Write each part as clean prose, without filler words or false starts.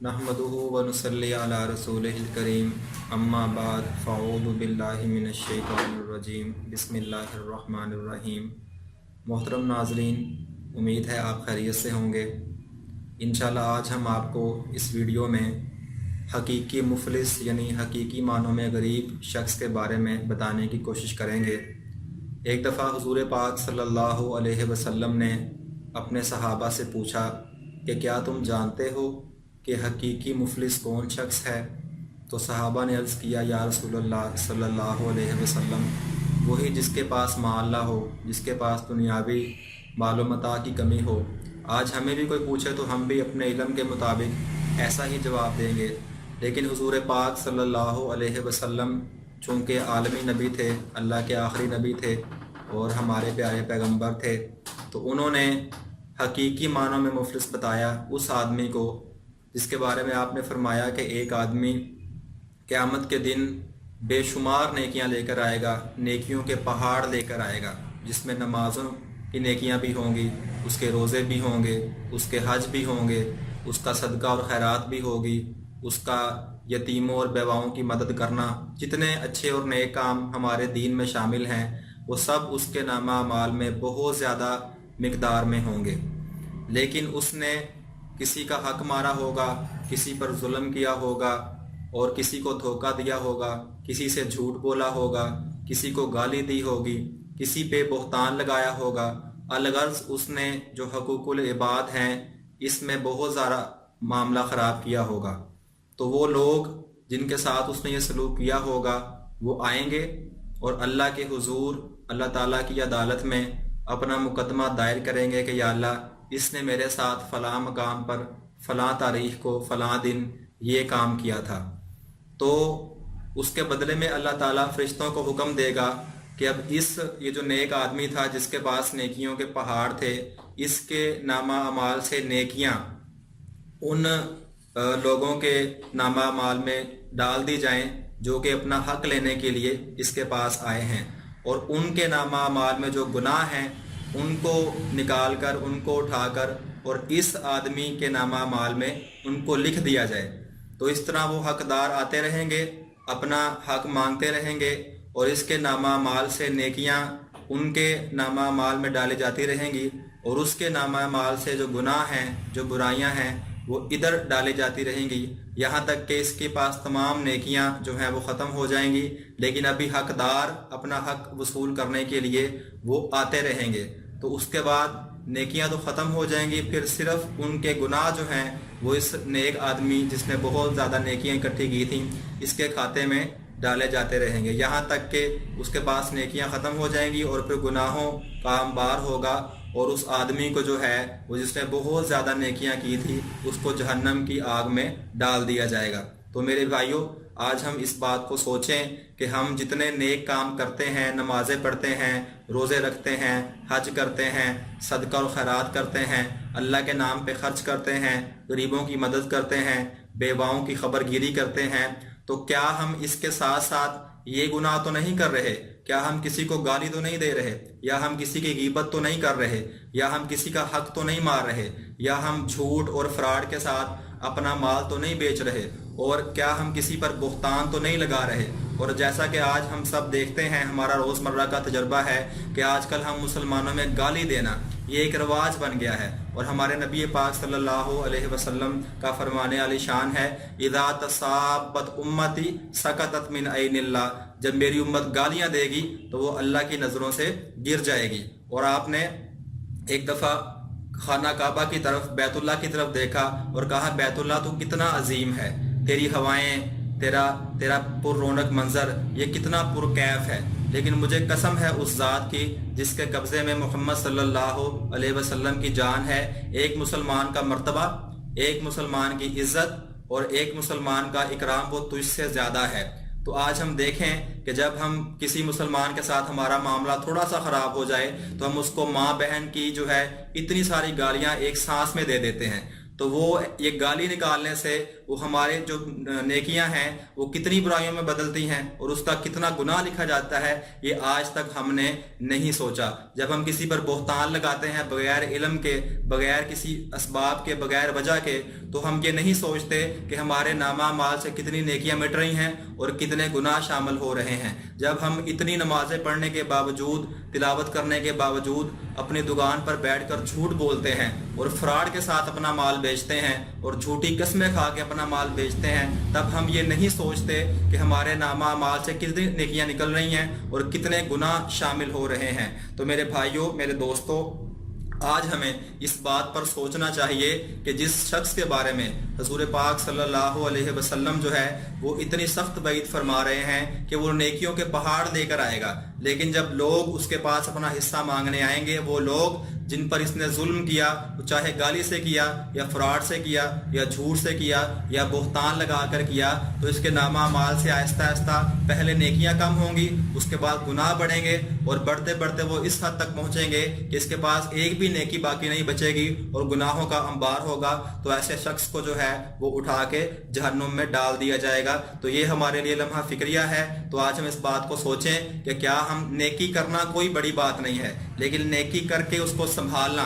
नहमदुहु व नुसल्ली अला रसूलिहिल करीम अम्मा बाद फ़अऊज़ु बिल्लाहि मिनश शैतानिर रजीम बिस्मिल्लाहिर रहमानिर रहीम। मोहतरम नाज़रीन, उम्मीद है आप खैरियत से होंगे। इंशाल्लाह आज हम आपको इस वीडियो में हकीकी मुफलिस यानी हकीकी मानों में गरीब शख्स के बारे में बताने की कोशिश करेंगे। एक दफ़ा हुज़ूर पाक सल्लल्लाहु अलैहि वसल्लम ने अपने सहाबा से पूछा कि क्या तुम जानते हो कि हकीकी मुफलिस कौन शख्स है? तो सहाबा ने अर्ज़ किया, या रसूलल्लाह सल्लल्लाहु अलैहि वसल्लम, वही जिसके पास माल ना हो, जिसके पास दुनियावी मालो मता की कमी हो। आज हमें भी कोई पूछे तो हम भी अपने इल्म के मुताबिक ऐसा ही जवाब देंगे, लेकिन हुज़ूर पाक सल्लल्लाहु अलैहि वसल्लम चूँकि आलमी नबी थे, अल्लाह के आखिरी नबी थे और हमारे प्यारे पैगंबर थे, तो उन्होंने हकीकी मानों में मुफलिस बताया उस आदमी को जिसके बारे में आपने फरमाया कि एक आदमी क़यामत के दिन बेशुमार नेकियां लेकर आएगा, नेकियों के पहाड़ लेकर आएगा, जिसमें नमाज़ों की नेकियां भी होंगी, उसके रोज़े भी होंगे, उसके हज भी होंगे, उसका सदका और खैरात भी होगी, उसका यतीमों और बेवाओं की मदद करना, जितने अच्छे और नेक काम हमारे दीन में शामिल हैं वो सब उसके नामा अमाल में बहुत ज़्यादा मिक़दार में होंगे। लेकिन उसने किसी का हक मारा होगा, किसी पर जुल्म किया होगा और किसी को धोखा दिया होगा, किसी से झूठ बोला होगा, किसी को गाली दी होगी, किसी पे बहतान लगाया होगा, अलगर्ज उसने जो हकूकुल इबाद हैं इसमें बहुत ज़्यादा मामला ख़राब किया होगा। तो वो लोग जिनके साथ उसने ये सलूक किया होगा वो आएंगे और अल्लाह के हुजूर, अल्लाह ताला की अदालत में अपना मुकदमा दायर करेंगे कि या अल्लाह, इसने मेरे साथ फ़लाँ मकाम पर फ़लाँ तारीख़ को फ़लाँ दिन ये काम किया था। तो उसके बदले में अल्लाह ताला फ़रिश्तों को हुक्म देगा कि अब ये जो नेक आदमी था जिसके पास नेकियों के पहाड़ थे, इसके नामा अमाल से नेकियां उन लोगों के नामा अमाल में डाल दी जाएं जो कि अपना हक लेने के लिए इसके पास आए हैं, और उनके नामा अमाल में जो गुनाह हैं उनको निकाल कर, उनको उठाकर और इस आदमी के नामा अमाल में उनको लिख दिया जाए। तो इस तरह वो हकदार आते रहेंगे, अपना हक मांगते रहेंगे और इसके नामा अमाल से नेकियां उनके नामा अमाल में डाली जाती रहेंगी और उसके नामा अमाल से जो गुनाह हैं, जो बुराइयां हैं वो इधर डाली जाती रहेंगी, यहाँ तक कि इसके पास तमाम नेकियां जो हैं वो ख़त्म हो जाएंगी। लेकिन अभी हकदार अपना हक वसूल करने के लिए वो आते रहेंगे। तो उसके बाद नेकियां तो ख़त्म हो जाएंगी, फिर सिर्फ उनके गुनाह जो हैं वो इस नेक आदमी जिसने बहुत ज़्यादा नेकियां इकट्ठी की थी इसके खाते में डाले जाते रहेंगे, यहाँ तक कि उसके पास नेकियां ख़त्म हो जाएंगी और फिर गुनाहों का अंबार होगा और उस आदमी को जो है वो जिसने बहुत ज़्यादा नेकियां की थी उसको जहन्नम की आग में डाल दिया जाएगा। तो मेरे भाइयों, आज हम इस बात को सोचें कि हम जितने नेक काम करते हैं, नमाज़ें पढ़ते हैं, रोज़े रखते हैं, हज करते हैं, सदका और खैरात करते हैं, अल्लाह के नाम पे खर्च करते हैं, गरीबों की मदद करते हैं, बेवाओं की खबरगिरी करते हैं, तो क्या हम इसके साथ साथ ये गुनाह तो नहीं कर रहे? क्या हम किसी को गाली तो नहीं दे रहे, या हम किसी की गीबत तो नहीं कर रहे, या हम किसी का हक तो नहीं मार रहे, या हम झूठ और फ्रॉड के साथ अपना माल तो नहीं बेच रहे, और क्या हम किसी पर बुहतान तो नहीं लगा रहे? और जैसा कि आज हम सब देखते हैं, हमारा रोज़मर्रा का तजर्बा है कि आजकल हम मुसलमानों में गाली देना ये एक रवाज बन गया है। और हमारे नबी पाक सल्लल्लाहु अलैहि वसल्लम का फरमाने आली शान है, इज़ा तसाबत उम्मती सकतत मिन ऐनिल्लाह, जब मेरी उम्मत गालियां देगी तो वो अल्लाह की नज़रों से गिर जाएगी। और आपने एक दफ़ा खाना काबा की तरफ, बैतुल्लाह की तरफ देखा और कहा, बैतुल्लाह तो कितना अजीम है, तेरी हवाएं, तेरा पुर रौनक मंजर, ये कितना पुरकैफ है, लेकिन मुझे कसम है उस ज़ात की जिसके कब्ज़े में मोहम्मद सल्लल्लाहु अलैहि वसल्लम की जान है, एक मुसलमान का मर्तबा, एक मुसलमान की इज्जत और एक मुसलमान का इकराम वो तुझसे ज़्यादा है। तो आज हम देखें कि जब हम किसी मुसलमान के साथ हमारा मामला थोड़ा सा ख़राब हो जाए तो हम उसको माँ बहन की जो है इतनी सारी गालियाँ एक सांस में दे देते हैं। تو وہ یہ گالی نکالنے سے وہ ہمارے جو نیکیاں ہیں وہ کتنی برائیوں میں بدلتی ہیں اور اس کا کتنا گناہ لکھا جاتا ہے، یہ آج تک ہم نے نہیں سوچا۔ جب ہم کسی پر بہتان لگاتے ہیں بغیر علم کے، بغیر کسی اسباب کے، بغیر وجہ کے، تو ہم یہ نہیں سوچتے کہ ہمارے نامہ اعمال سے کتنی نیکیاں مٹ رہی ہیں اور کتنے گناہ شامل ہو رہے ہیں۔ جب ہم اتنی نمازیں پڑھنے کے باوجود، تلاوت کرنے کے باوجود اپنی دکان پر بیٹھ کر جھوٹ بولتے ہیں اور فراڈ کے ساتھ اپنا مال بیچتے ہیں اور جھوٹی قسمیں کھا کے اپنا مال بیچتے ہیں، تب ہم یہ نہیں سوچتے کہ ہمارے نامہ اعمال سے کتنی نیکیاں نکل رہی ہیں اور کتنے گناہ شامل ہو رہے ہیں۔ تو میرے بھائیوں، میرے دوستوں، آج ہمیں اس بات پر سوچنا چاہیے کہ جس شخص کے بارے میں حضور پاک صلی اللہ علیہ وسلم جو ہے وہ اتنی سخت وعید فرما رہے ہیں کہ وہ نیکیوں کے پہاڑ لے کر آئے گا، لیکن جب لوگ اس کے پاس اپنا حصہ مانگنے آئیں گے، وہ لوگ جن پر اس نے ظلم کیا، چاہے گالی سے کیا یا فراڈ سے کیا یا جھوٹ سے کیا یا بہتان لگا کر کیا، تو اس کے نامہ اعمال سے آہستہ آہستہ پہلے نیکیاں کم ہوں گی، اس کے بعد گناہ بڑھیں گے اور بڑھتے بڑھتے وہ اس حد تک پہنچیں گے کہ اس کے پاس ایک بھی نیکی باقی نہیں بچے گی اور گناہوں کا انبار ہوگا۔ تو ایسے شخص کو جو ہے وہ اٹھا کے جہنم میں ڈال دیا جائے گا۔ تو یہ ہمارے لیے لمحہ فکریہ ہے۔ تو آج ہم اس بات کو سوچیں کہ کیا ہم نیکی کرنا کوئی بڑی بات نہیں ہے، لیکن نیکی کر کے اس کو سنبھالنا،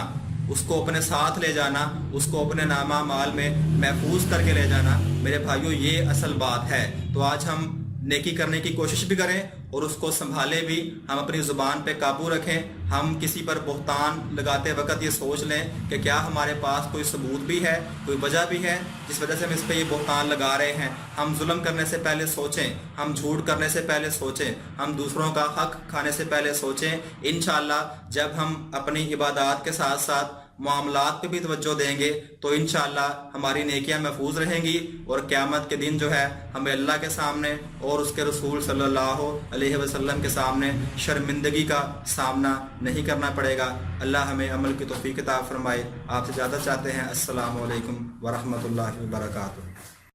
اس کو اپنے ساتھ لے جانا، اس کو اپنے نامہ اعمال میں محفوظ کر کے لے جانا، میرے بھائیوں یہ اصل بات ہے۔ تو آج ہم نیکی کرنے کی کوشش بھی کریں اور اس کو سنبھالیں بھی، ہم اپنی زبان پہ قابو رکھیں۔ ہم کسی پر بہتان لگاتے وقت یہ سوچ لیں کہ کیا ہمارے پاس کوئی ثبوت بھی ہے، کوئی وجہ بھی ہے جس وجہ سے ہم اس پہ یہ بہتان لگا رہے ہیں۔ ہم ظلم کرنے سے پہلے سوچیں، ہم جھوٹ کرنے سے پہلے سوچیں، ہم دوسروں کا حق کھانے سے پہلے سوچیں۔ انشاءاللہ جب ہم اپنی عبادات کے ساتھ ساتھ معاملات پہ بھی توجہ دیں گے تو انشاءاللہ ہماری نیکیاں محفوظ رہیں گی اور قیامت کے دن جو ہے ہمیں اللہ کے سامنے اور اس کے رسول صلی اللہ علیہ وسلم کے سامنے شرمندگی کا سامنا نہیں کرنا پڑے گا۔ اللہ ہمیں عمل کی توفیق عطا فرمائے۔ آپ سے زیادہ چاہتے ہیں۔ السلام علیکم ورحمۃ اللہ وبرکاتہ۔